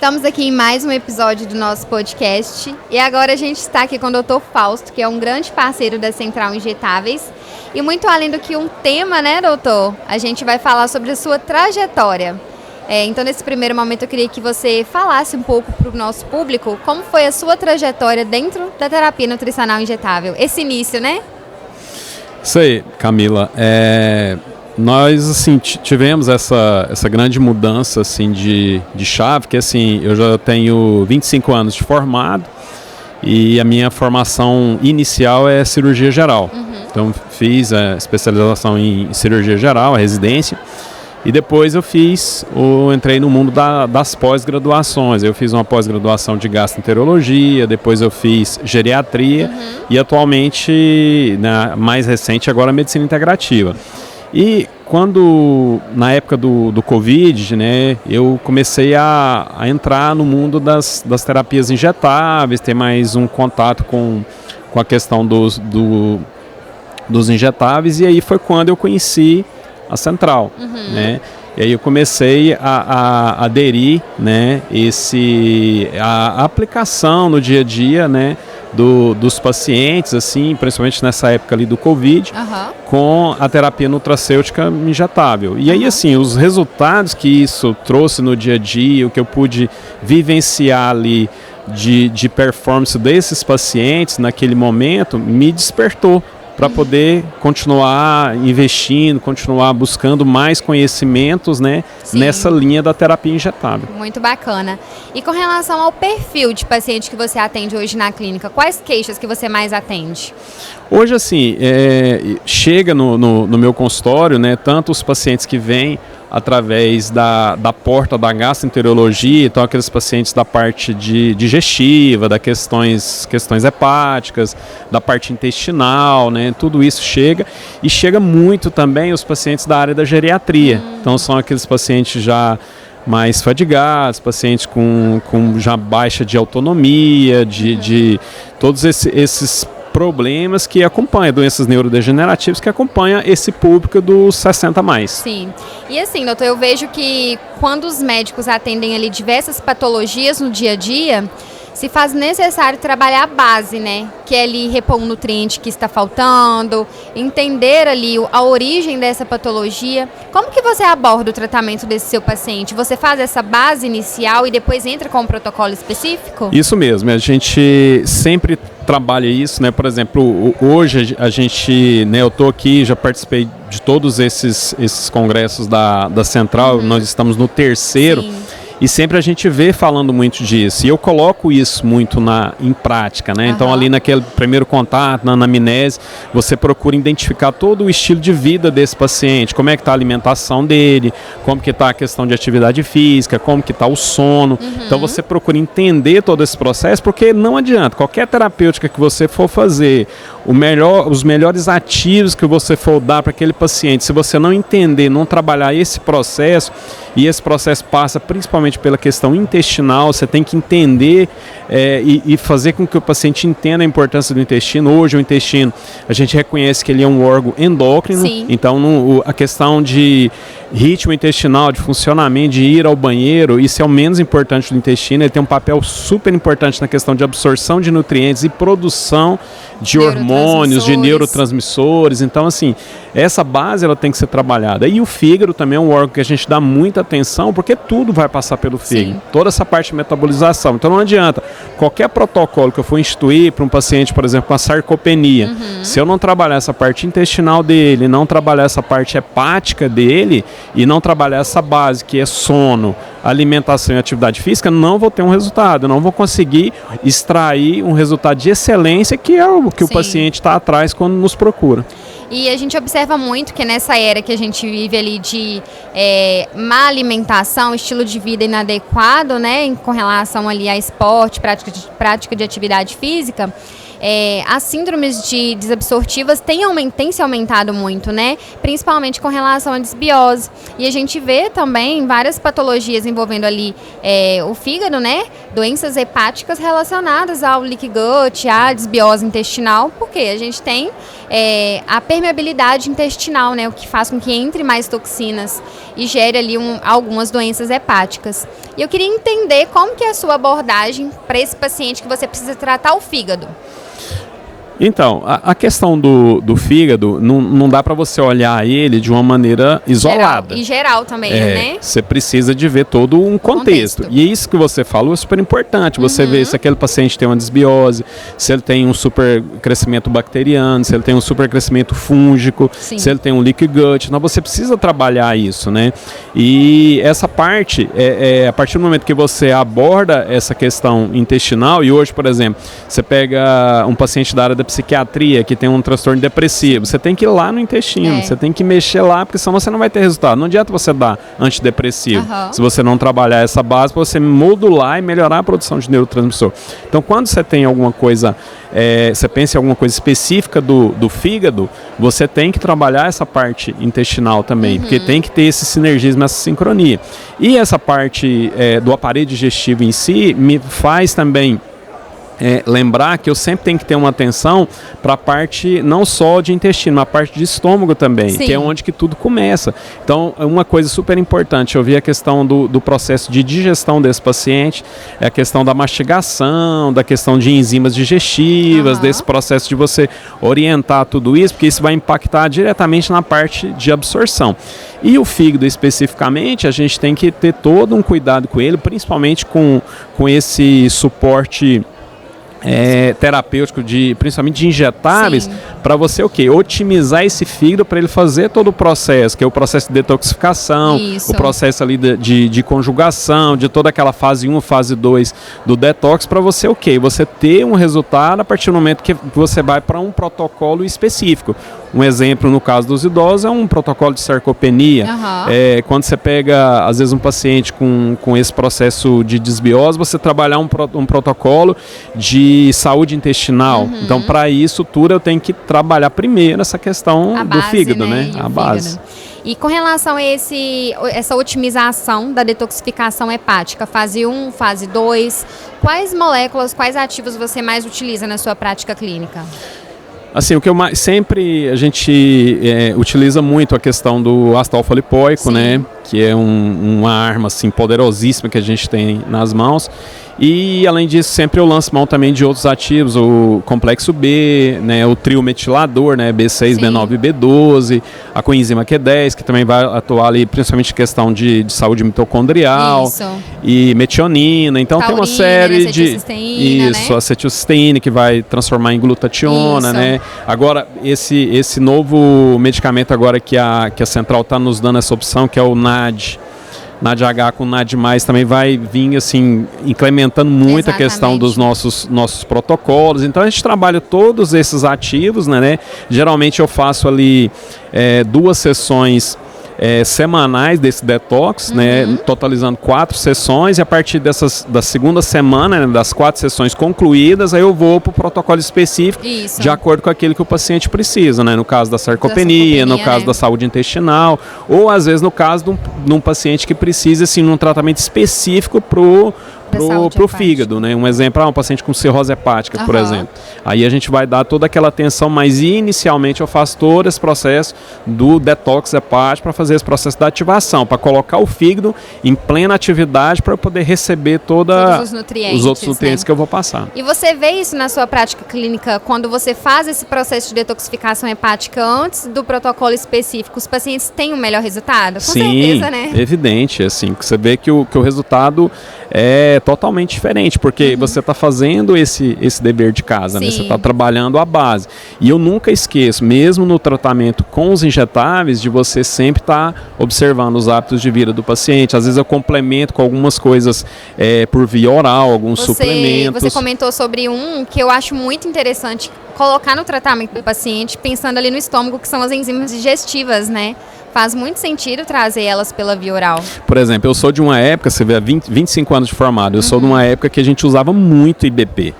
Estamos aqui em mais um episódio do nosso podcast e agora a gente está aqui com o Dr. Fausto, que é um grande parceiro da Central Injetáveis. E muito além do que um tema, né, doutor? A gente vai falar sobre a sua trajetória. Então, nesse primeiro momento, eu queria que você falasse um pouco para o nosso público como foi a sua trajetória dentro da terapia nutricional injetável. Esse início, né? Isso aí, Camila. Nós, assim, tivemos essa grande mudança, assim, de chave, que, assim, eu já tenho 25 anos de formado e a minha formação inicial é cirurgia geral. Então, fiz a especialização em cirurgia geral, a residência, e depois entrei no mundo das pós-graduações. Eu fiz uma pós-graduação de gastroenterologia, depois eu fiz geriatria e atualmente, mais recente, agora medicina integrativa. E na época do Covid, né, eu comecei a entrar no mundo das terapias injetáveis, ter mais um contato com a questão dos injetáveis, e aí foi quando eu conheci a Central, né? E aí eu comecei a aderir, né, a aplicação no dia a dia, né, dos pacientes, assim, principalmente nessa época ali do Covid, com a terapia nutracêutica injetável. E aí, assim, os resultados que isso trouxe no dia a dia, o que eu pude vivenciar ali de performance desses pacientes naquele momento, me despertou para poder continuar investindo, continuar buscando mais conhecimentos, né, nessa linha da terapia injetável. Muito bacana. E com relação ao perfil de paciente que você atende hoje na clínica, quais queixas que você mais atende? Hoje, assim, chega no meu consultório, né, tanto os pacientes que vêm através da porta da gastroenterologia, então aqueles pacientes da parte digestiva, das questões hepáticas, da parte intestinal, né, tudo isso chega, e chega muito também os pacientes da área da geriatria. Então são aqueles pacientes já mais fadigados, pacientes com já baixa de autonomia, de todos esses problemas que acompanham, doenças neurodegenerativas que acompanham esse público dos 60 mais. Sim. E assim, doutor, eu vejo que quando os médicos atendem ali diversas patologias no dia a dia, se faz necessário trabalhar a base, né? Que é ali repor um nutriente que está faltando, entender ali a origem dessa patologia. Como que você aborda o tratamento desse seu paciente? Você faz essa base inicial e depois entra com um protocolo específico? Isso mesmo, a gente sempre trabalha isso, né? Por exemplo, hoje a gente, né, eu estou aqui, já participei de todos esses congressos da Central, nós estamos no terceiro. Sim. E sempre a gente vê falando muito disso. E eu coloco isso muito em prática, né? Então, ali naquele primeiro contato, na anamnese, você procura identificar todo o estilo de vida desse paciente. Como é que está a alimentação dele, como que está a questão de atividade física, como que está o sono. Então, você procura entender todo esse processo, porque não adianta. Qualquer terapêutica que você for fazer, os melhores ativos que você for dar para aquele paciente, se você não entender, não trabalhar esse processo, e esse processo passa principalmente pela questão intestinal, você tem que entender e fazer com que o paciente entenda a importância do intestino. Hoje o intestino, a gente reconhece que ele é um órgão endócrino. Sim. Então a questão de ritmo intestinal, de funcionamento, de ir ao banheiro, isso é o menos importante do intestino. Ele tem um papel super importante na questão de absorção de nutrientes e produção de hormônios, de neurotransmissores. Então, assim, essa base ela tem que ser trabalhada. E o fígado também é um órgão que a gente dá muita atenção, porque tudo vai passar pelo fígado. Sim. Toda essa parte de metabolização. Então não adianta. Qualquer protocolo que eu for instituir para um paciente, por exemplo, com a sarcopenia, se eu não trabalhar essa parte intestinal dele, não trabalhar essa parte hepática dele e não trabalhar essa base que é sono, alimentação e atividade física, não vou ter um resultado, não vou conseguir extrair um resultado de excelência, que é o que o paciente está atrás quando nos procura. E a gente observa muito que nessa era que a gente vive ali de má alimentação, estilo de vida inadequado, né, com relação ali a esporte, prática de atividade física, as síndromes desabsortivas têm se aumentado muito, né? Principalmente com relação à desbiose. E a gente vê também várias patologias envolvendo ali o fígado, né? Doenças hepáticas relacionadas ao leaky gut, à desbiose intestinal, porque a gente tem a permeabilidade intestinal, né? O que faz com que entre mais toxinas e gere ali algumas doenças hepáticas. E eu queria entender como que é a sua abordagem para esse paciente que você precisa tratar o fígado. Então, a questão do fígado, não dá para você olhar ele de uma maneira isolada. E geral também, né? Você precisa de ver todo um contexto. E isso que você falou é super importante. Você vê se aquele paciente tem uma desbiose, se ele tem um super crescimento bacteriano, se ele tem um super crescimento fúngico, se ele tem um leaky gut. Então, você precisa trabalhar isso, né? E essa parte, a partir do momento que você aborda essa questão intestinal, e hoje, por exemplo, você pega um paciente da área da psiquiatria que tem um transtorno depressivo, você tem que ir lá no intestino, você tem que mexer lá, porque senão você não vai ter resultado. Não adianta você dar antidepressivo se você não trabalhar essa base para você modular e melhorar a produção de neurotransmissor. Então, quando você tem alguma coisa, você pensa em alguma coisa específica do fígado, você tem que trabalhar essa parte intestinal também, porque tem que ter esse sinergismo, essa sincronia. E essa parte do aparelho digestivo em si me faz também lembrar que eu sempre tenho que ter uma atenção para a parte não só de intestino, mas a parte de estômago também, que é onde que tudo começa. Então, uma coisa super importante, eu vi a questão do processo de digestão desse paciente, a questão da mastigação, da questão de enzimas digestivas, desse processo de você orientar tudo isso, porque isso vai impactar diretamente na parte de absorção. E o fígado especificamente, a gente tem que ter todo um cuidado com ele, principalmente com esse suporte terapêutico, principalmente de injetáveis, para você otimizar esse fígado para ele fazer todo o processo, que é o processo de detoxificação, o processo ali de conjugação, de toda aquela fase 1, fase 2 do detox, para você você ter um resultado a partir do momento que você vai para um protocolo específico. Um exemplo, no caso dos idosos, é um protocolo de sarcopenia. Quando você pega, às vezes, um paciente com esse processo de desbiose, você trabalhar um protocolo de saúde intestinal. Então, para isso tudo, eu tenho que trabalhar primeiro essa questão do fígado, né? A base. E com relação a essa otimização da detoxificação hepática, fase 1, fase 2, quais moléculas, quais ativos você mais utiliza na sua prática clínica? Assim, o que sempre a gente utiliza muito a questão do ácido alfa-lipoico, né? Que é uma arma assim, poderosíssima que a gente tem nas mãos. E, além disso, sempre eu lanço mão também de outros ativos, o complexo B, né, o trio metilador, né, B6, B9 e B12, a coenzima Q10, que também vai atuar ali, principalmente em questão de saúde mitocondrial, e metionina. Então, taurina, tem uma série de... Isso, né? Acetilcisteína, que vai transformar em glutationa, né? Agora, esse novo medicamento agora que a Central está nos dando essa opção, que é o NAD. NADH com NAD+, também vai vir assim, incrementando muito a questão dos nossos protocolos. Então a gente trabalha todos esses ativos, né? Geralmente eu faço ali 2 sessões semanais desse detox, né, totalizando 4 sessões, e a partir da segunda semana, né, das 4 sessões concluídas, aí eu vou para o protocolo específico de acordo com aquilo que o paciente precisa, né, no caso da sarcopenia, no caso da saúde intestinal, ou às vezes no caso de um paciente que precisa assim, um tratamento específico pro fígado, né? Um exemplo, um paciente com cirrose hepática, por exemplo. Aí a gente vai dar toda aquela atenção, mas inicialmente eu faço todo esse processo do detox hepático para fazer esse processo da ativação, para colocar o fígado em plena atividade para poder receber todos os outros nutrientes, né, que eu vou passar. E você vê isso na sua prática clínica, quando você faz esse processo de detoxificação hepática antes do protocolo específico, os pacientes têm um melhor resultado? Com certeza, né? Evidente, assim, que você vê que o resultado é totalmente diferente, porque você está fazendo esse dever de casa, né? Você está trabalhando a base. E eu nunca esqueço, mesmo no tratamento com os injetáveis, de você sempre estar observando os hábitos de vida do paciente. Às vezes eu complemento com algumas coisas por via oral, alguns suplementos. Você comentou sobre um que eu acho muito interessante colocar no tratamento do paciente, pensando ali no estômago, que são as enzimas digestivas, né? Faz muito sentido trazer elas pela via oral. Por exemplo, eu sou de uma época, você vê, 25 anos de formado, eu sou de uma época que a gente usava muito IBP.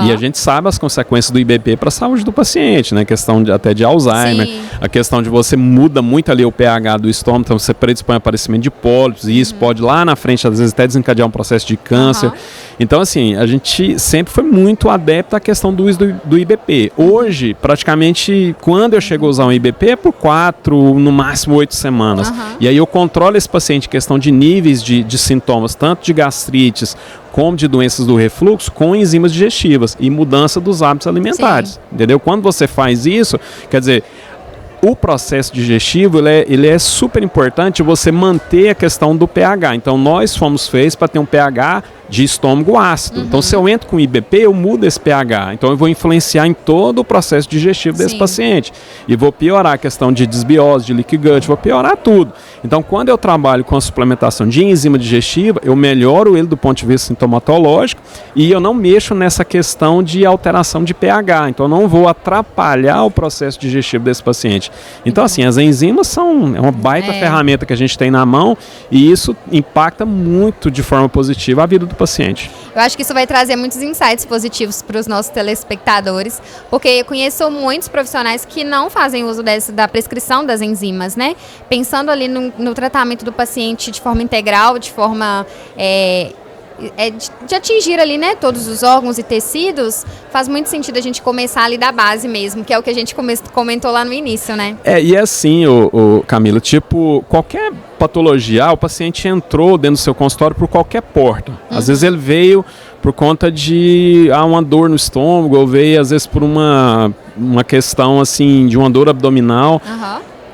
E a gente sabe as consequências do IBP para a saúde do paciente, né? Questão até de Alzheimer, a questão de você muda muito ali o pH do estômago, então você predispõe ao aparecimento de pólipos, e isso pode lá na frente, às vezes, até desencadear um processo de câncer. Então, assim, a gente sempre foi muito adepto à questão do uso do IBP. Hoje, praticamente, quando eu chego a usar um IBP, é por 4, no máximo 8 semanas. E aí eu controlo esse paciente em questão de níveis de sintomas, tanto de gastrites, como de doenças do refluxo, com enzimas digestivas e mudança dos hábitos alimentares. Entendeu? Quando você faz isso, quer dizer, o processo digestivo ele é super importante você manter a questão do pH. Então, nós fomos feitos para ter um pH de estômago ácido. Então, se eu entro com IBP, eu mudo esse pH. Então, eu vou influenciar em todo o processo digestivo desse paciente. E vou piorar a questão de desbiose, de leaky gut, vou piorar tudo. Então, quando eu trabalho com a suplementação de enzima digestiva, eu melhoro ele do ponto de vista sintomatológico e eu não mexo nessa questão de alteração de pH. Então, eu não vou atrapalhar o processo digestivo desse paciente. Então, assim, as enzimas são uma baita ferramenta que a gente tem na mão e isso impacta muito de forma positiva a vida do paciente. Eu acho que isso vai trazer muitos insights positivos para os nossos telespectadores, porque eu conheço muitos profissionais que não fazem uso da prescrição das enzimas, né? Pensando ali no tratamento do paciente de forma integral, de forma de atingir ali, né, todos os órgãos e tecidos, faz muito sentido a gente começar ali da base mesmo, que é o que a gente comentou lá no início, né? E assim, o Camila, tipo, qualquer patologia, o paciente entrou dentro do seu consultório por qualquer porta. Às vezes ele veio por conta de uma dor no estômago, ou veio às vezes por uma questão assim, de uma dor abdominal.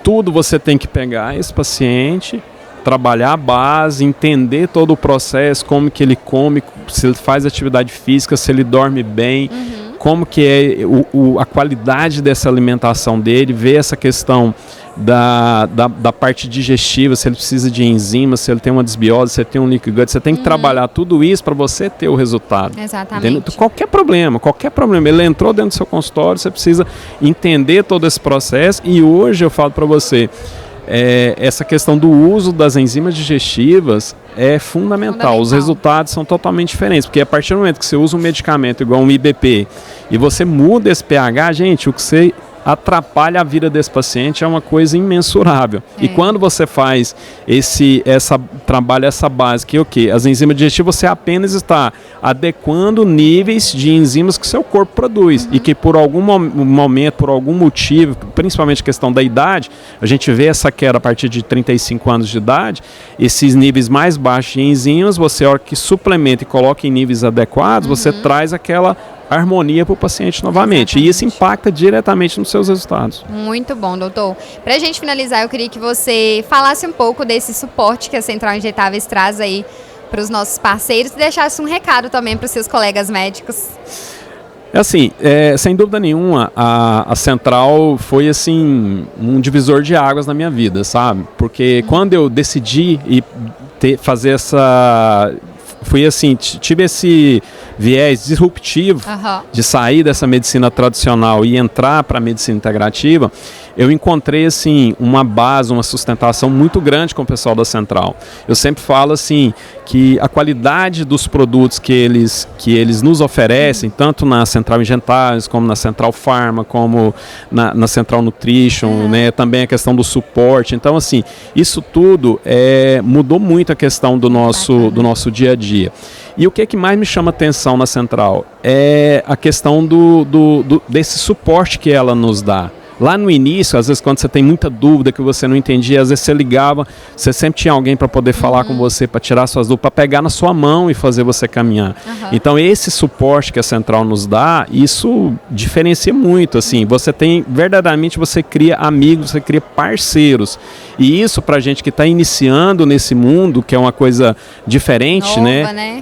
Tudo você tem que pegar esse paciente, trabalhar a base, entender todo o processo, como que ele come, se ele faz atividade física, se ele dorme bem, como que é a qualidade dessa alimentação dele, ver essa questão da parte digestiva, se ele precisa de enzimas, se ele tem uma desbiose, se ele tem um leaky gut, você tem que trabalhar tudo isso para você ter o resultado. Exatamente. Entendeu? Qualquer problema, ele entrou dentro do seu consultório, você precisa entender todo esse processo e hoje eu falo para você, essa questão do uso das enzimas digestivas é fundamental. Os resultados são totalmente diferentes, porque a partir do momento que você usa um medicamento igual um IBP e você muda esse pH, gente, o que você atrapalha a vida desse paciente é uma coisa imensurável. E quando você faz trabalha essa base, que é o quê? As enzimas digestivas, você apenas está adequando níveis de enzimas que o seu corpo produz e que por algum momento, por algum motivo, principalmente a questão da idade, a gente vê essa queda a partir de 35 anos de idade, esses níveis mais baixos de enzimas, você, a hora que suplementa e coloca em níveis adequados, você traz aquela harmonia para o paciente novamente. Exatamente. E isso impacta diretamente nos seus resultados. Muito bom, doutor. Para a gente finalizar, eu queria que você falasse um pouco desse suporte que a Central Injetáveis traz aí para os nossos parceiros e deixasse um recado também para os seus colegas médicos. Assim, sem dúvida nenhuma, a Central foi assim um divisor de águas na minha vida, sabe? Porque quando eu decidi fazer essa... Fui assim, tive esse viés disruptivo de sair dessa medicina tradicional e entrar para a medicina integrativa. Eu encontrei assim uma base, uma sustentação muito grande com o pessoal da Central. Eu sempre falo assim que a qualidade dos produtos que eles nos oferecem, tanto na Central Injetáveis, como na Central Pharma, como na Central Nutrition, né, também a questão do suporte. Então assim, isso tudo mudou muito a questão do nosso dia a dia. E o que mais me chama atenção na Central é a questão desse suporte que ela nos dá. Lá no início, às vezes quando você tem muita dúvida que você não entendia, às vezes você ligava, você sempre tinha alguém para poder falar com você, para tirar suas dúvidas, para pegar na sua mão e fazer você caminhar. Então esse suporte que a Central nos dá, isso diferencia muito, assim, verdadeiramente você cria amigos, você cria parceiros. E isso pra gente que está iniciando nesse mundo, que é uma coisa diferente,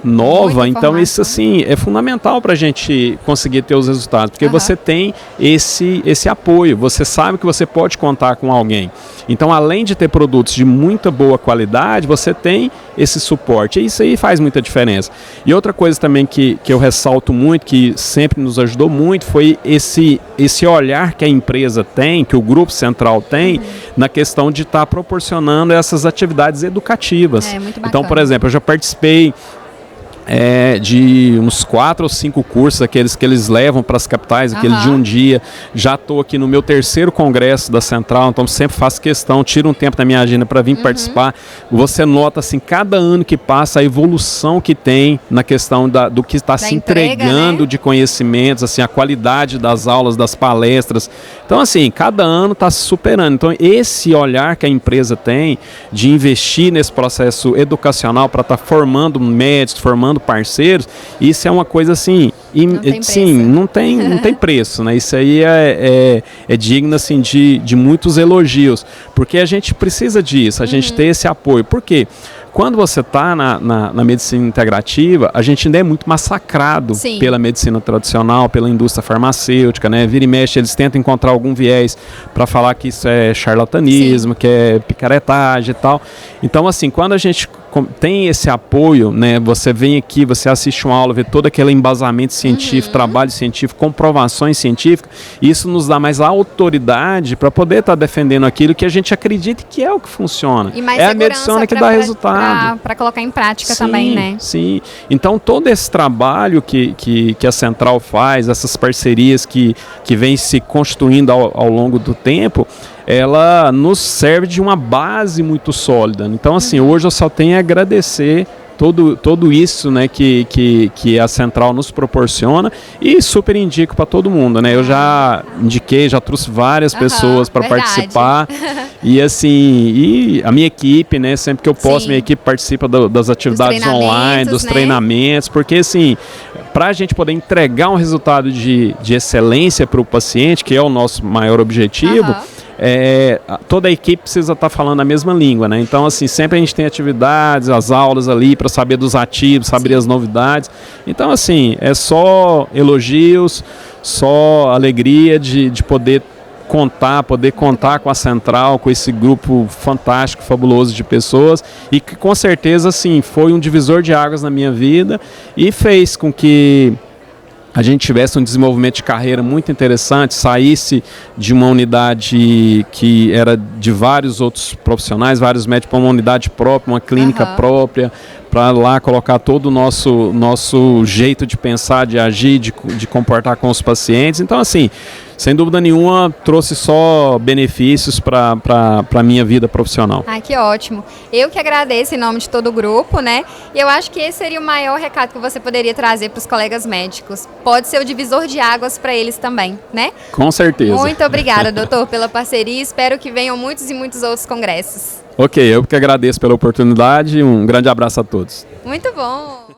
nova, então isso assim, é fundamental pra gente conseguir ter os resultados, porque você tem esse apoio, você sabe que você pode contar com alguém. Então, além de ter produtos de muita boa qualidade, você tem esse suporte. E isso aí faz muita diferença. E outra coisa também que eu ressalto muito, que sempre nos ajudou muito, foi esse olhar que a empresa tem, que o Grupo Central tem, na questão de estar proporcionando essas atividades educativas. Muito bacana. Então, por exemplo, eu já participei de uns 4 ou 5 cursos, aqueles que eles levam para as capitais, aquele de um dia. Já estou aqui no meu 3º congresso da Central, então sempre faço questão, tiro um tempo da minha agenda para vir participar. Você nota, assim, cada ano que passa, a evolução que tem na questão do que está se entregando, né, de conhecimentos, assim, a qualidade das aulas, das palestras. Então, assim, cada ano está se superando. Então, esse olhar que a empresa tem de investir nesse processo educacional para estar formando médicos, formando parceiros, isso é uma coisa assim, não tem preço, né? Isso aí é digno, assim, de muitos elogios, porque a gente precisa disso, a gente ter esse apoio. Por quê? Quando você está na medicina integrativa, a gente ainda é muito massacrado pela medicina tradicional, pela indústria farmacêutica, né? Vira e mexe, eles tentam encontrar algum viés para falar que isso é charlatanismo, que é picaretagem e tal. Então, assim, quando a gente tem esse apoio, né? Você vem aqui, você assiste uma aula, vê todo aquele embasamento científico, trabalho científico, comprovações científicas, isso nos dá mais autoridade para poder estar defendendo aquilo que a gente acredita que é o que funciona. E mais é a medicina que dá resultado. Para colocar em prática também, né? Sim. Então, todo esse trabalho que a Central faz, essas parcerias que vem se constituindo ao longo do tempo, ela nos serve de uma base muito sólida. Então, assim, hoje eu só tenho a agradecer tudo isso, né, que a Central nos proporciona, e super indico para todo mundo, né? Eu já indiquei, já trouxe várias pessoas para participar, e assim, a minha equipe, né, sempre que eu posso, minha equipe participa das atividades online, dos treinamentos, porque assim, para a gente poder entregar um resultado de excelência para o paciente, que é o nosso maior objetivo, toda a equipe precisa estar falando a mesma língua, né? Então, assim, sempre a gente tem atividades, as aulas ali para saber dos ativos, saber as novidades. Então, assim, é só elogios, só alegria de poder contar com a Central, com esse grupo fantástico, fabuloso de pessoas, e que com certeza, assim, foi um divisor de águas na minha vida e fez com que a gente tivesse um desenvolvimento de carreira muito interessante, saísse de uma unidade que era de vários outros profissionais, vários médicos, para uma unidade própria, uma clínica própria, para lá colocar todo o nosso jeito de pensar, de agir, de comportar com os pacientes. Então, assim, sem dúvida nenhuma, trouxe só benefícios para a minha vida profissional. Ah, que ótimo. Eu que agradeço em nome de todo o grupo, né? E eu acho que esse seria o maior recado que você poderia trazer para os colegas médicos. Pode ser o divisor de águas para eles também, né? Com certeza. Muito obrigada, doutor, pela parceria. Espero que venham muitos e muitos outros congressos. Ok, eu que agradeço pela oportunidade. Um grande abraço a todos. Muito bom.